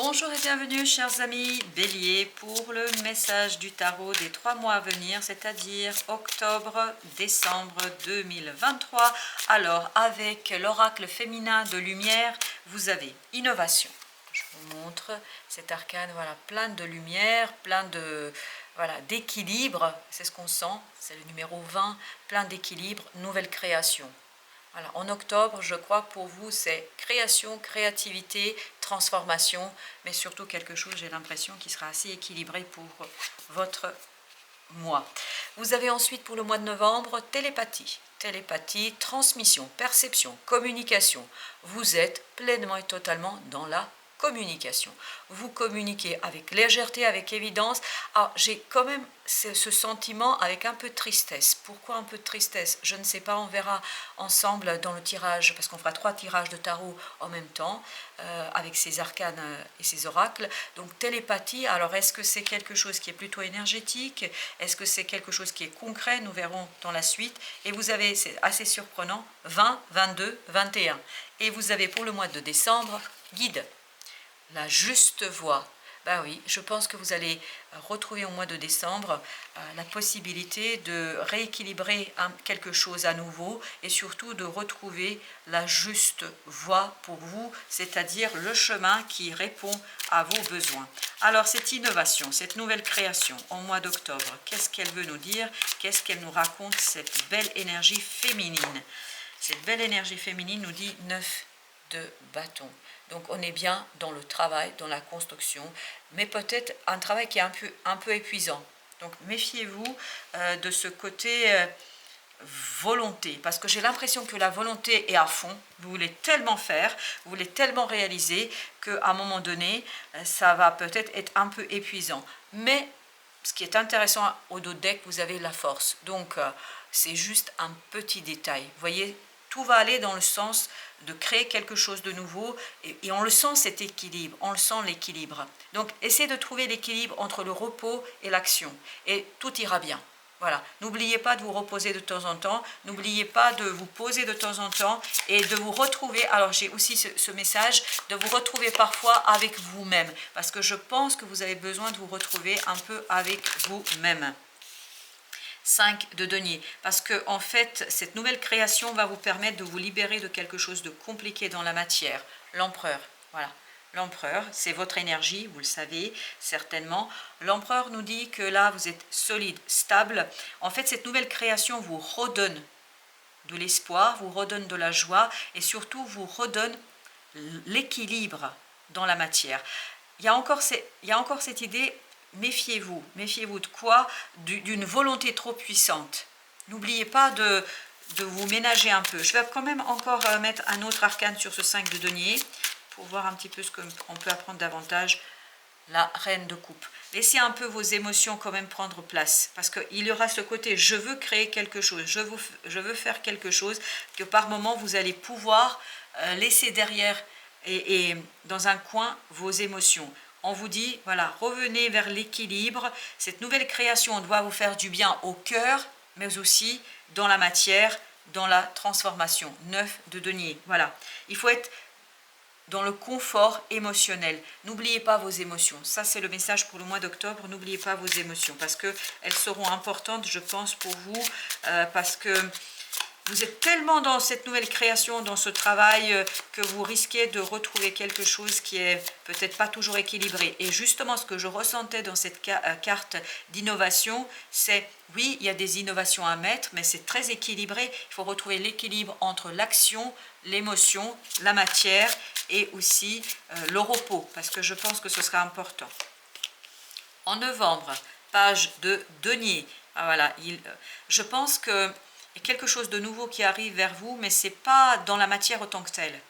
Bonjour et bienvenue chers amis Bélier pour le message du tarot des 3 mois à venir, c'est-à-dire octobre-décembre 2023. Alors avec l'oracle féminin de lumière, vous avez innovation. Je vous montre cet arcane, voilà, plein de lumière, plein de d'équilibre, c'est ce qu'on sent, c'est le numéro 20, plein d'équilibre, nouvelle création. Voilà, en octobre, je crois que pour vous, c'est création, créativité, transformation, mais surtout quelque chose, j'ai l'impression, qui sera assez équilibré pour votre mois. Vous avez ensuite pour le mois de novembre, télépathie. Télépathie, transmission, perception, communication. Vous êtes pleinement et totalement dans la communication. Vous communiquez avec légèreté, avec évidence. Alors, j'ai quand même ce sentiment avec un peu de tristesse. Pourquoi un peu de tristesse? Je ne sais pas, on verra ensemble dans le tirage, parce qu'on fera 3 tirages de tarot en même temps, avec ces arcanes et ces oracles. Donc télépathie, alors est-ce que c'est quelque chose qui est plutôt énergétique? Est-ce que c'est quelque chose qui est concret? Nous verrons dans la suite. Et vous avez, c'est assez surprenant, 20, 22, 21. Et vous avez pour le mois de décembre, guide. La juste voie. Ben oui, je pense que vous allez retrouver au mois de décembre la possibilité de rééquilibrer quelque chose à nouveau et surtout de retrouver la juste voie pour vous, c'est-à-dire le chemin qui répond à vos besoins. Alors cette innovation, cette nouvelle création au mois d'octobre, qu'est-ce qu'elle veut nous dire? Qu'est-ce qu'elle nous raconte, cette belle énergie féminine? Cette belle énergie féminine nous dit 9 de bâton. Donc on est bien dans le travail, dans la construction, mais peut-être un travail qui est un peu épuisant. Donc méfiez-vous de ce côté volonté, parce que j'ai l'impression que la volonté est à fond, vous voulez tellement faire, vous voulez tellement réaliser, qu'à un moment donné, ça va peut-être être un peu épuisant. Mais ce qui est intéressant au dos de deck, vous avez la force. Donc c'est juste un petit détail. Vous voyez, tout va aller dans le sens de créer quelque chose de nouveau et on le sent cet équilibre, on le sent l'équilibre. Donc essayez de trouver l'équilibre entre le repos et l'action et tout ira bien. Voilà, n'oubliez pas de vous reposer de temps en temps, n'oubliez pas de vous poser de temps en temps et de vous retrouver, alors j'ai aussi ce message, de vous retrouver parfois avec vous-même parce que je pense que vous avez besoin de vous retrouver un peu avec vous-même. 5 de denier, parce que en fait cette nouvelle création va vous permettre de vous libérer de quelque chose de compliqué dans la matière. L'empereur, voilà, l'empereur, c'est votre énergie, vous le savez certainement. L'empereur nous dit que là vous êtes solide, stable. En fait cette nouvelle création vous redonne de l'espoir, vous redonne de la joie et surtout vous redonne l'équilibre dans la matière. Il y a encore cette idée. Méfiez-vous de quoi? D'une volonté trop puissante. N'oubliez pas de vous ménager un peu. Je vais quand même encore mettre un autre arcane sur ce 5 de denier pour voir un petit peu ce qu'on peut apprendre davantage. La reine de coupe. Laissez un peu vos émotions quand même prendre place parce qu'il y aura ce côté je veux créer quelque chose, je veux faire quelque chose que par moment vous allez pouvoir laisser derrière et dans un coin vos émotions. On vous dit, voilà, revenez vers l'équilibre. Cette nouvelle création doit vous faire du bien au cœur, mais aussi dans la matière, dans la transformation. 9 de denier, voilà. Il faut être dans le confort émotionnel. N'oubliez pas vos émotions. Ça, c'est le message pour le mois d'octobre. N'oubliez pas vos émotions parce qu'elles seront importantes, je pense, pour vous, parce que vous êtes tellement dans cette nouvelle création, dans ce travail, que vous risquez de retrouver quelque chose qui est peut-être pas toujours équilibré. Et justement, ce que je ressentais dans cette carte d'innovation, c'est, oui, il y a des innovations à mettre, mais c'est très équilibré. Il faut retrouver l'équilibre entre l'action, l'émotion, la matière et aussi le repos, parce que je pense que ce sera important. En novembre, page de denier. Ah, voilà, je pense que il y a quelque chose de nouveau qui arrive vers vous, mais ce n'est pas dans la matière autant que telle.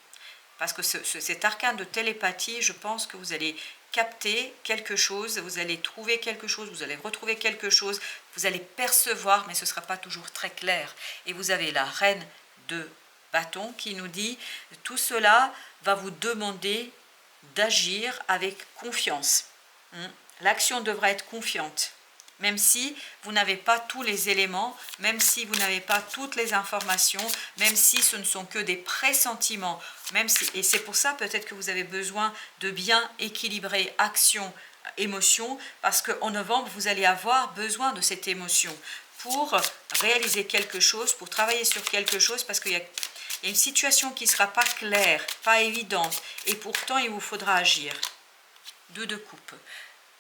Parce que cet arcane de télépathie, je pense que vous allez capter quelque chose, vous allez trouver quelque chose, vous allez retrouver quelque chose, vous allez percevoir, mais ce ne sera pas toujours très clair. Et vous avez la reine de bâton qui nous dit, tout cela va vous demander d'agir avec confiance. L'action devra être confiante. Même si vous n'avez pas tous les éléments, même si vous n'avez pas toutes les informations, même si ce ne sont que des pressentiments, même si, et c'est pour ça peut-être que vous avez besoin de bien équilibrer action, émotion, parce qu'en novembre, vous allez avoir besoin de cette émotion pour réaliser quelque chose, pour travailler sur quelque chose, parce qu'il y a une situation qui ne sera pas claire, pas évidente, et pourtant il vous faudra agir. 2 de coupe,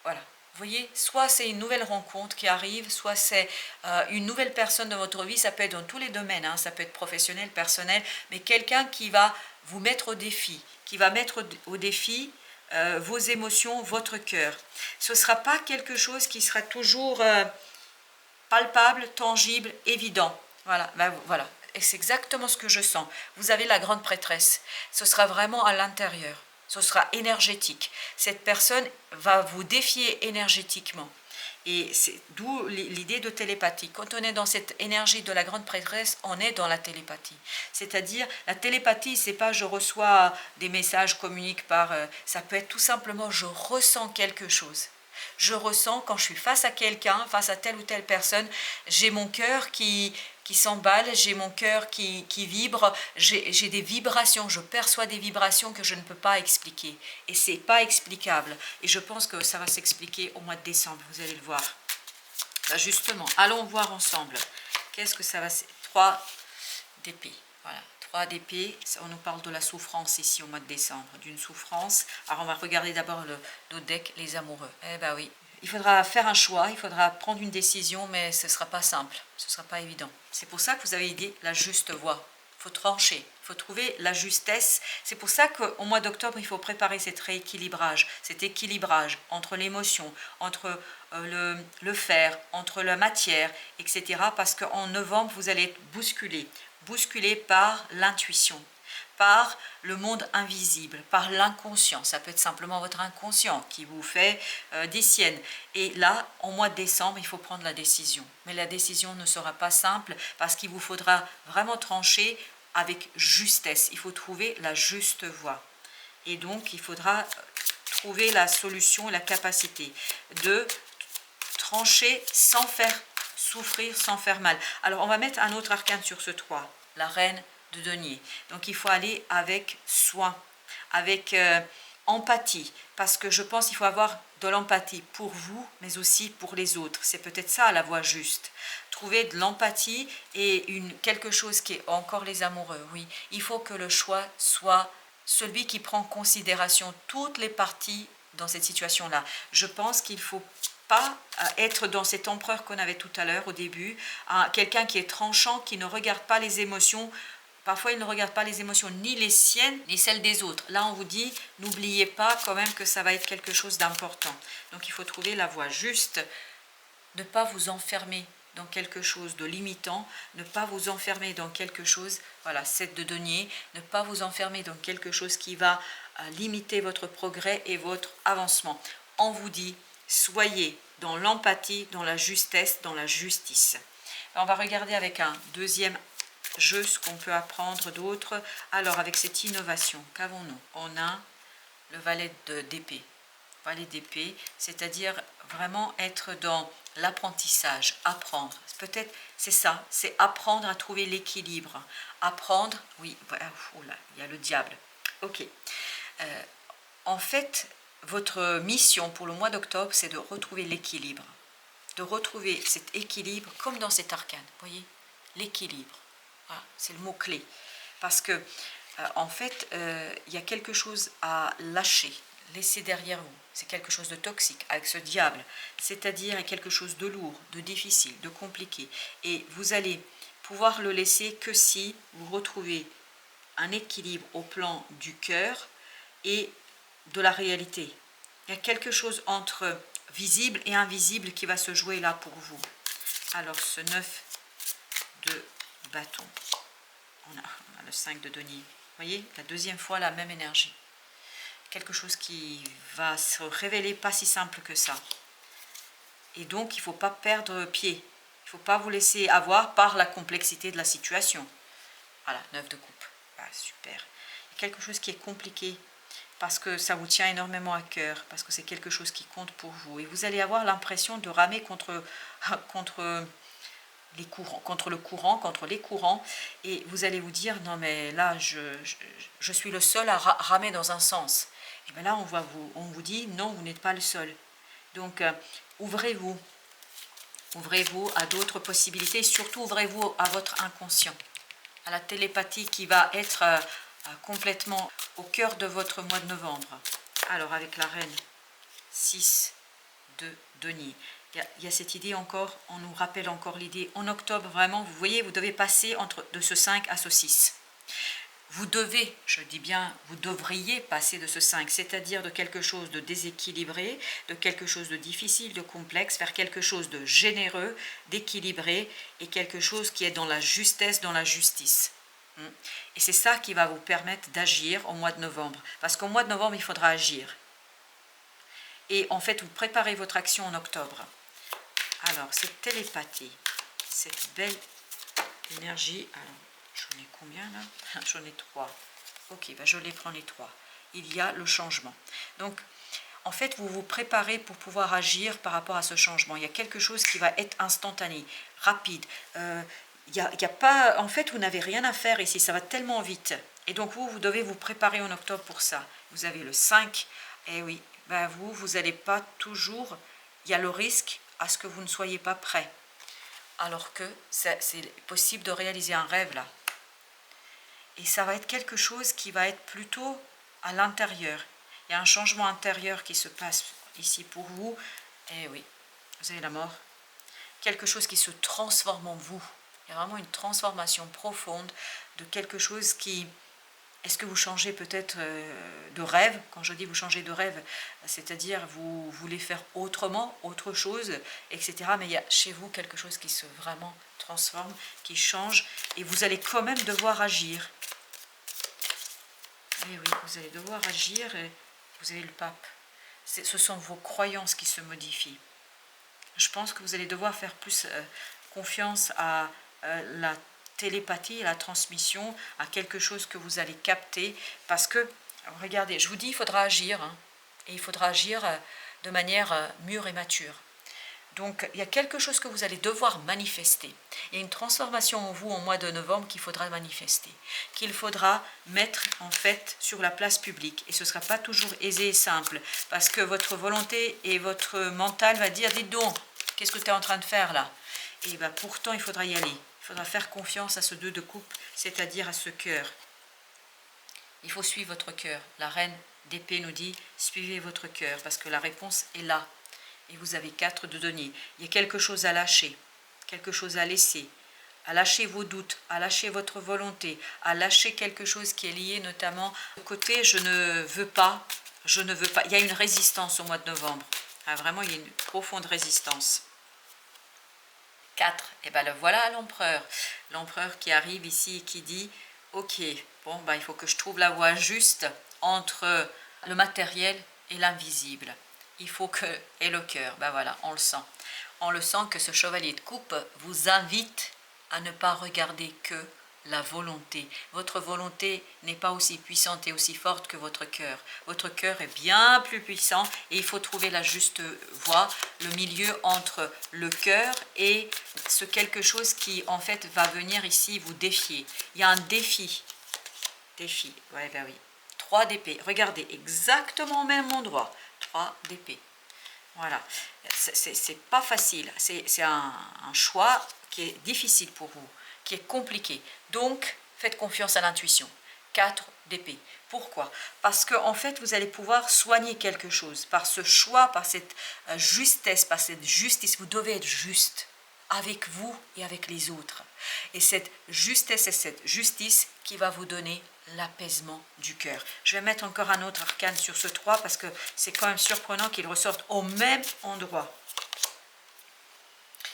voilà. Vous voyez, soit c'est une nouvelle rencontre qui arrive, soit c'est une nouvelle personne dans votre vie, ça peut être dans tous les domaines, hein, ça peut être professionnel, personnel, mais quelqu'un qui va vous mettre au défi, qui va mettre au défi vos émotions, votre cœur. Ce ne sera pas quelque chose qui sera toujours palpable, tangible, évident. Voilà, ben, voilà. Et c'est exactement ce que je sens. Vous avez la grande prêtresse. Ce sera vraiment à l'intérieur. Ce sera énergétique. Cette personne va vous défier énergétiquement. Et c'est d'où l'idée de télépathie. Quand on est dans cette énergie de la grande prêtresse, on est dans la télépathie. C'est-à-dire, la télépathie, c'est pas je reçois des messages, communique par... ça peut être tout simplement je ressens quelque chose. Je ressens quand je suis face à quelqu'un, face à telle ou telle personne, j'ai mon cœur qui s'emballe, j'ai mon cœur qui vibre, j'ai des vibrations, je perçois des vibrations que je ne peux pas expliquer. Et ce n'est pas explicable. Et je pense que ça va s'expliquer au mois de décembre, vous allez le voir. Là, justement, allons voir ensemble. Qu'est-ce que ça va... 3 d'épée, voilà. 3 d'épée, on nous parle de la souffrance ici au mois de décembre, d'une souffrance. Alors on va regarder d'abord le deck, les amoureux. Eh ben oui, il faudra faire un choix, il faudra prendre une décision, mais ce ne sera pas simple, ce ne sera pas évident. C'est pour ça que vous avez dit la juste voie. Il faut trancher, il faut trouver la justesse. C'est pour ça qu'au mois d'octobre, il faut préparer cet rééquilibrage, cet équilibrage entre l'émotion, entre le faire, entre la matière, etc. Parce qu'en novembre, vous allez être bousculé par l'intuition, par le monde invisible, par l'inconscient. Ça peut être simplement votre inconscient qui vous fait des siennes. Et là, au mois de décembre, il faut prendre la décision. Mais la décision ne sera pas simple parce qu'il vous faudra vraiment trancher avec justesse. Il faut trouver la juste voie. Et donc, il faudra trouver la solution et la capacité de trancher sans faire souffrir, sans faire mal. Alors, on va mettre un autre arcane sur ce 3, la reine de denier. Donc, il faut aller avec soin, avec empathie, parce que je pense qu'il faut avoir de l'empathie pour vous, mais aussi pour les autres. C'est peut-être ça la voie juste. Trouver de l'empathie et quelque chose qui est encore les amoureux. Oui, il faut que le choix soit celui qui prend en considération toutes les parties dans cette situation-là. Je pense qu'il faut pas être dans cet empereur qu'on avait tout à l'heure au début, quelqu'un qui est tranchant, qui ne regarde pas les émotions. Parfois, il ne regarde pas les émotions, ni les siennes, ni celles des autres. Là, on vous dit, n'oubliez pas quand même que ça va être quelque chose d'important. Donc, il faut trouver la voie juste, ne pas vous enfermer dans quelque chose de limitant, ne pas vous enfermer dans quelque chose, voilà, 7 de denier, ne pas vous enfermer dans quelque chose qui va limiter votre progrès et votre avancement. On vous dit, soyez dans l'empathie, dans la justesse, dans la justice. On va regarder avec un deuxième jeu ce qu'on peut apprendre d'autres. Alors, avec cette innovation, qu'avons-nous? On a le valet d'épée. Valet d'épée, c'est-à-dire vraiment être dans l'apprentissage, apprendre. Peut-être c'est ça, c'est apprendre à trouver l'équilibre. Apprendre, oui, oh là, il y a le diable. Ok. En fait, votre mission pour le mois d'octobre, c'est de retrouver l'équilibre. De retrouver cet équilibre comme dans cet arcane. Vous voyez, l'équilibre. Voilà, c'est le mot-clé. Parce que, en fait, il y a quelque chose à lâcher, laisser derrière vous. C'est quelque chose de toxique avec ce diable. C'est-à-dire quelque chose de lourd, de difficile, de compliqué. Et vous allez pouvoir le laisser que si vous retrouvez un équilibre au plan du cœur et de la réalité. Il y a quelque chose entre visible et invisible qui va se jouer là pour vous. Alors, ce 9 de bâton. On a le 5 de denier. Vous voyez, la deuxième fois, la même énergie. Quelque chose qui va se révéler pas si simple que ça. Et donc, il ne faut pas perdre pied. Il ne faut pas vous laisser avoir par la complexité de la situation. Voilà, 9 de coupe. Ah, super. Il y a quelque chose qui est compliqué, parce que ça vous tient énormément à cœur, parce que c'est quelque chose qui compte pour vous. Et vous allez avoir l'impression de ramer contre le courant, contre les courants, et vous allez vous dire, non mais là, je suis le seul à ramer dans un sens. Et bien là, on vous dit, non, vous n'êtes pas le seul. Donc, ouvrez-vous. Ouvrez-vous à d'autres possibilités, surtout ouvrez-vous à votre inconscient, à la télépathie qui va être complètement au cœur de votre mois de novembre. Alors, avec la reine 6 de denier, il y a cette idée encore, on nous rappelle encore l'idée, en octobre, vraiment, vous voyez, vous devez passer de ce 5 à ce 6. Vous devez, je dis bien, vous devriez passer de ce 5, c'est-à-dire de quelque chose de déséquilibré, de quelque chose de difficile, de complexe, vers quelque chose de généreux, d'équilibré, et quelque chose qui est dans la justesse, dans la justice. Et c'est ça qui va vous permettre d'agir au mois de novembre. Parce qu'au mois de novembre, il faudra agir. Et en fait, vous préparez votre action en octobre. Alors, cette télépathie, cette belle énergie... Alors, j'en ai combien là? J'en ai 3. Ok, ben je les prends les 3. Il y a le changement. Donc, en fait, vous vous préparez pour pouvoir agir par rapport à ce changement. Il y a quelque chose qui va être instantané, rapide. Il y a pas, en fait, vous n'avez rien à faire ici. Ça va tellement vite. Et donc, vous devez vous préparer en octobre pour ça. Vous avez le 5. Et oui, ben vous n'allez pas toujours... Il y a le risque à ce que vous ne soyez pas prêt. Alors que c'est possible de réaliser un rêve là. Et ça va être quelque chose qui va être plutôt à l'intérieur. Il y a un changement intérieur qui se passe ici pour vous. Et oui, vous avez la mort. Quelque chose qui se transforme en vous. Il y a vraiment une transformation profonde de quelque chose qui... Est-ce que vous changez peut-être de rêve? Quand je dis vous changez de rêve, c'est-à-dire vous voulez faire autrement, autre chose, etc. Mais il y a chez vous quelque chose qui se vraiment transforme, qui change, et vous allez quand même devoir agir. Et oui, vous allez devoir agir, et vous avez le pape. Ce sont vos croyances qui se modifient. Je pense que vous allez devoir faire plus confiance à la télépathie, à la transmission, à quelque chose que vous allez capter, parce que, regardez, je vous dis, il faudra agir, hein, et il faudra agir de manière mûre et mature. Donc, il y a quelque chose que vous allez devoir manifester. Il y a une transformation en vous en mois de novembre qu'il faudra manifester, qu'il faudra mettre en fait sur la place publique. Et ce ne sera pas toujours aisé et simple, parce que votre volonté et votre mental va dire, dites donc, qu'est-ce que tu es en train de faire là? Et bien pourtant, il faudra y aller. Il faudra faire confiance à ce 2 de coupe, c'est-à-dire à ce cœur. Il faut suivre votre cœur. La reine d'épée nous dit, suivez votre cœur, parce que la réponse est là. Et vous avez 4 de denier. Il y a quelque chose à lâcher, quelque chose à laisser, à lâcher vos doutes, à lâcher votre volonté, à lâcher quelque chose qui est lié notamment au côté je ne veux pas, je ne veux pas. Il y a une résistance au mois de novembre. Ah, vraiment, il y a une profonde résistance. 4, et bien le voilà l'empereur. L'empereur qui arrive ici et qui dit, ok, bon, ben, il faut que je trouve la voie juste entre le matériel et l'invisible. Il faut que... Et le cœur, ben voilà, on le sent. On le sent que ce chevalier de coupe vous invite à ne pas regarder que la volonté. Votre volonté n'est pas aussi puissante et aussi forte que votre cœur. Votre cœur est bien plus puissant et il faut trouver la juste voie, le milieu entre le cœur et ce quelque chose qui en fait va venir ici vous défier. Il y a un défi. Défi, ouais, ben oui. 3 d'épée. Regardez, exactement au même endroit. 3 d'épée. Voilà. C'est pas facile. C'est un choix qui est difficile pour vous, qui est compliqué. Donc, faites confiance à l'intuition. 4 d'épée. Pourquoi? Parce qu'en fait, vous allez pouvoir soigner quelque chose. Par ce choix, par cette justesse, par cette justice. Vous devez être juste avec vous et avec les autres. Et cette justesse et cette justice qui va vous donner l'apaisement du cœur. Je vais mettre encore un autre arcane sur ce 3 parce que c'est quand même surprenant qu'il ressorte au même endroit.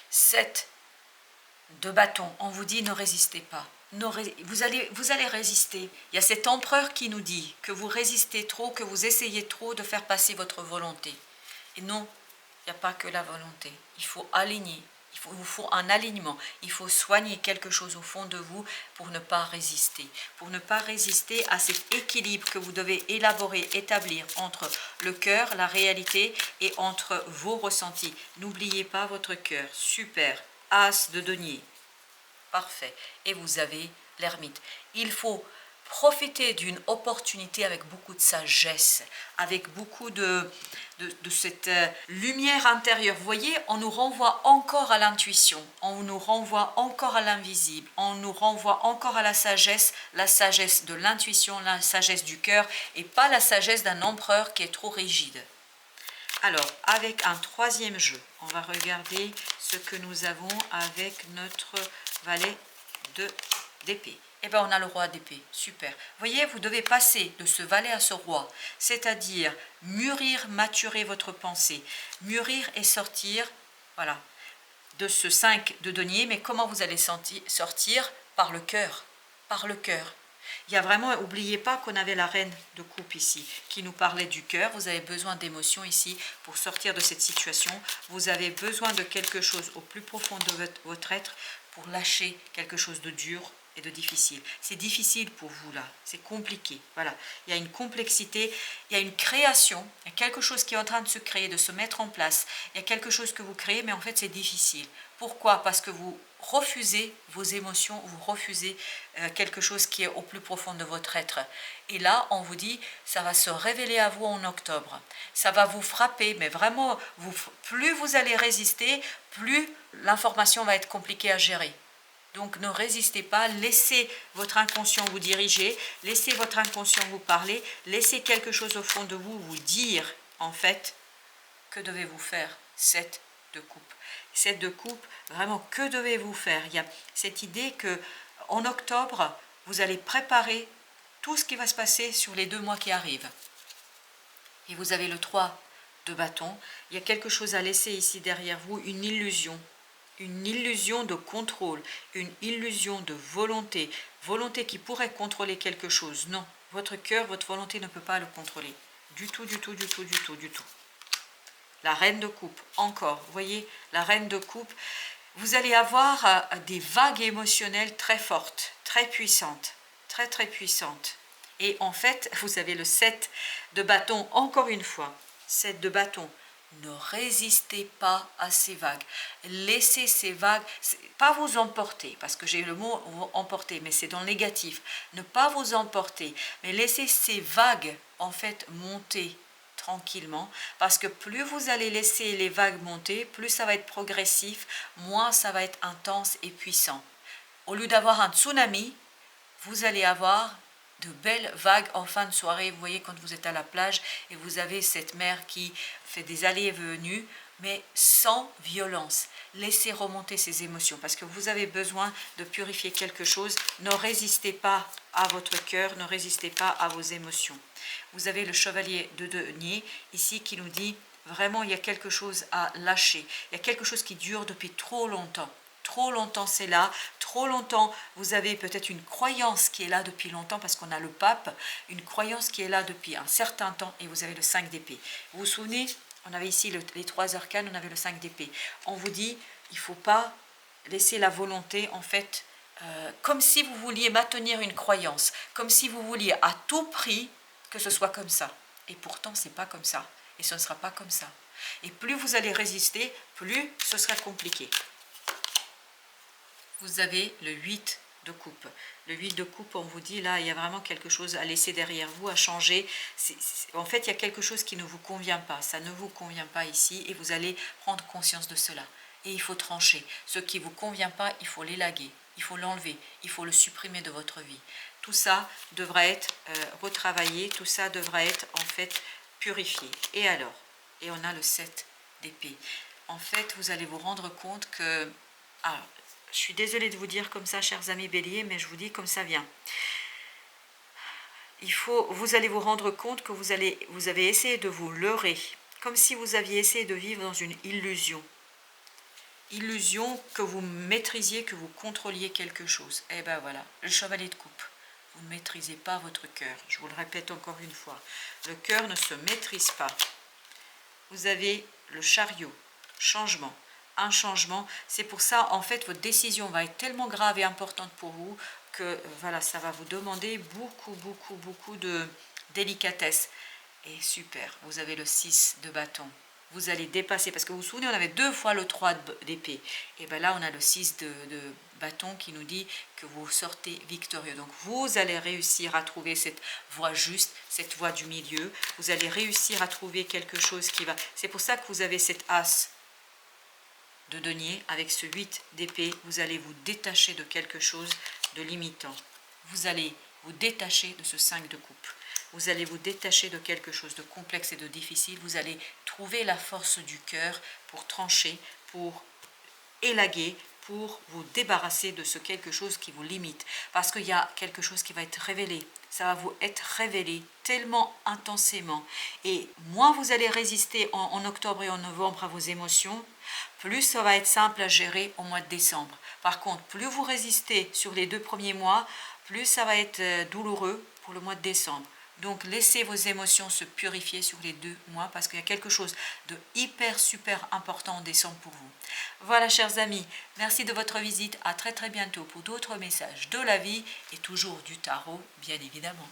7 de bâton. On vous dit ne résistez pas. Vous allez résister. Il y a cet empereur qui nous dit que vous résistez trop, que vous essayez trop de faire passer votre volonté. Et non, il n'y a pas que la volonté. Il faut aligner Il vous faut un alignement, il faut soigner quelque chose au fond de vous pour ne pas résister. Pour ne pas résister à cet équilibre que vous devez élaborer, établir entre le cœur, la réalité et entre vos ressentis. N'oubliez pas votre cœur. Super. As de denier. Parfait. Et vous avez l'ermite. Il faut profiter d'une opportunité avec beaucoup de sagesse, avec beaucoup de cette lumière intérieure. Vous voyez, on nous renvoie encore à l'intuition, on nous renvoie encore à l'invisible, on nous renvoie encore à la sagesse de l'intuition, la sagesse du cœur, et pas la sagesse d'un empereur qui est trop rigide. Alors, avec un troisième jeu, on va regarder ce que nous avons avec notre valet d'épée. Eh bien, on a le roi d'épée. Super. Vous voyez, vous devez passer de ce valet à ce roi, c'est-à-dire mûrir, maturer votre pensée, mûrir et sortir, voilà, de ce 5 de denier. Mais comment vous allez sortir? Par le cœur. Par le cœur. Il y a vraiment, n'oubliez pas qu'on avait la reine de coupe ici, qui nous parlait du cœur. Vous avez besoin d'émotions ici pour sortir de cette situation. Vous avez besoin de quelque chose au plus profond de votre être pour lâcher quelque chose de dur et de difficile. C'est difficile pour vous là, c'est compliqué. Voilà, il y a une complexité, il y a une création, il y a quelque chose qui est en train de se créer, de se mettre en place. Il y a quelque chose que vous créez, mais en fait c'est difficile. Pourquoi? Parce que vous refusez vos émotions, vous refusez quelque chose qui est au plus profond de votre être. Et là, on vous dit, ça va se révéler à vous en octobre. Ça va vous frapper, mais vraiment, plus vous allez résister, plus l'information va être compliquée à gérer. Donc ne résistez pas, laissez votre inconscient vous diriger, laissez votre inconscient vous parler, laissez quelque chose au fond de vous vous dire, en fait, que devez-vous faire? 7 de coupe. 7 de coupe, vraiment, que devez-vous faire? Il y a cette idée que en octobre, vous allez préparer tout ce qui va se passer sur les 2 mois qui arrivent. Et vous avez le 3 de bâton. Il y a quelque chose à laisser ici derrière vous, une illusion de contrôle, une illusion de volonté qui pourrait contrôler quelque chose. Non, votre cœur, votre volonté ne peut pas le contrôler. Du tout. La reine de coupe, encore, vous voyez, la reine de coupe, vous allez avoir des vagues émotionnelles très fortes, très puissantes, très puissantes. Et en fait, vous avez le 7 de bâton, encore une fois, 7 de bâton. Ne résistez pas à ces vagues. Laissez ces vagues, pas vous emporter, parce que j'ai le mot emporter, mais c'est dans le négatif. Ne pas vous emporter, mais laissez ces vagues, en fait, monter tranquillement, parce que plus vous allez laisser les vagues monter, plus ça va être progressif, moins ça va être intense et puissant. Au lieu d'avoir un tsunami, vous allez avoir de belles vagues en fin de soirée. Vous voyez quand vous êtes à la plage et vous avez cette mer qui fait des allées et venues, mais sans violence. Laissez remonter ces émotions parce que vous avez besoin de purifier quelque chose. Ne résistez pas à votre cœur, ne résistez pas à vos émotions. Vous avez le chevalier de denier ici qui nous dit vraiment il y a quelque chose à lâcher. Il y a quelque chose qui dure depuis trop longtemps. Trop longtemps c'est là, trop longtemps vous avez peut-être une croyance qui est là depuis longtemps parce qu'on a le pape, une croyance qui est là depuis un certain temps et vous avez le 5 d'épée. Vous vous souvenez, on avait ici les 3 arcanes, on avait le 5 d'épée. On vous dit, il ne faut pas laisser la volonté en fait, comme si vous vouliez maintenir une croyance, comme si vous vouliez à tout prix que ce soit comme ça. Et pourtant ce n'est pas comme ça et ce ne sera pas comme ça. Et plus vous allez résister, plus ce sera compliqué. Vous avez le 8 de coupe. Le 8 de coupe, on vous dit, là, il y a vraiment quelque chose à laisser derrière vous, à changer. En fait, il y a quelque chose qui ne vous convient pas. Ça ne vous convient pas ici et vous allez prendre conscience de cela. Et il faut trancher. Ce qui ne vous convient pas, il faut l'élaguer. Il faut l'enlever. Il faut le supprimer de votre vie. Tout ça devra être retravaillé. Tout ça devra être, en fait, purifié. Et alors? Et on a le 7 d'épée. En fait, vous allez vous rendre compte que... Alors, je suis désolée de vous dire comme ça, chers amis béliers, mais je vous dis comme ça vient. Vous allez vous rendre compte que vous avez essayé de vous leurrer, comme si vous aviez essayé de vivre dans une illusion. Illusion que vous maîtrisiez, que vous contrôliez quelque chose. Et ben voilà, le chevalier de coupe. Vous ne maîtrisez pas votre cœur. Je vous le répète encore une fois. Le cœur ne se maîtrise pas. Vous avez le chariot, changement. un changement. C'est pour ça, en fait, votre décision va être tellement grave et importante pour vous que voilà, ça va vous demander beaucoup de délicatesse. Et super, vous avez le 6 de bâton. Vous allez dépasser, parce que vous vous souvenez, on avait 2 fois le 3 d'épée. Et bien là, on a le 6 de bâton qui nous dit que vous sortez victorieux. Donc vous allez réussir à trouver cette voie juste, cette voie du milieu. Vous allez réussir à trouver quelque chose qui va... C'est pour ça que vous avez cette as de denier avec ce 8 d'épée. Vous allez vous détacher de quelque chose de limitant. Vous allez vous détacher de ce 5 de coupe. Vous allez vous détacher de quelque chose de complexe et de difficile. Vous allez trouver la force du cœur pour trancher, pour élaguer, pour vous débarrasser de ce quelque chose qui vous limite. Parce qu'il y a quelque chose qui va être révélé. Ça va vous être révélé tellement intensément. Et moins vous allez résister en octobre et en novembre à vos émotions, plus ça va être simple à gérer au mois de décembre. Par contre, plus vous résistez sur les 2 premiers mois, plus ça va être douloureux pour le mois de décembre. Donc laissez vos émotions se purifier sur les 2 mois parce qu'il y a quelque chose de hyper super important en décembre pour vous. Voilà chers amis, merci de votre visite, à très bientôt pour d'autres messages de la vie et toujours du tarot bien évidemment.